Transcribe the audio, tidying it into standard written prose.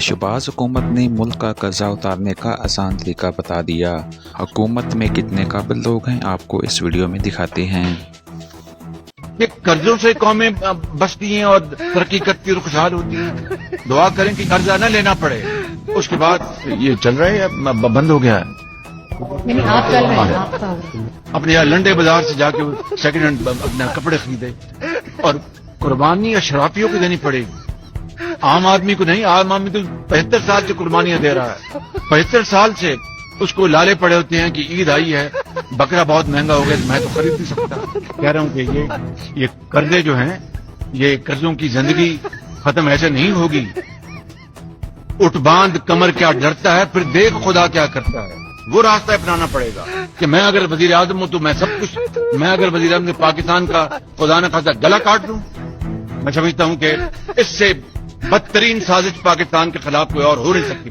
शहबाज हुकूमत ने मुल्क का कर्जा उतारने का आसान तरीका बता दिया। हुकूमत में कितने काबिल लोग हैं आपको इस वीडियो में दिखाते हैं। कि कर्जों से कौमें बचती हैं और तरक्की करती और खुशहाल होती हैं। दुआ करें कि कर्जा न लेना पड़े। उसके बाद ये चल रहा है या बंद हो गया है? नहीं, आप चल रहे हैं, आप तो अपने यहाँ लंडे बाजार से जाके सेकंड हैंड अपना कपड़े खरीदे और कुर्बानी अशराफियों को देनी पड़ेगी, आम आदमी को नहीं। आम आदमी तो 75 साल से कुर्बानियां दे रहा है, 75 साल से उसको लाले पड़े होते हैं कि ईद आई है, बकरा बहुत महंगा हो गया तो मैं तो खरीद नहीं सकता। कह रहा हूं कि ये कर्जे जो हैं, ये कर्जों की जिंदगी खत्म ऐसे नहीं होगी। उठ बांध कमर क्या डरता है, फिर देख खुदा क्या करता है। वो रास्ता अपनाना पड़ेगा कि मैं अगर वजीर आजम हूं तो मैं सब कुछ, मैं अगर वजीर आजम पाकिस्तान का खुदा न खासा गला काट दूं। मैं समझता हूं कि इससे बदतरीन साजिश पाकिस्तान के खिलाफ कोई और हो नहीं सकती।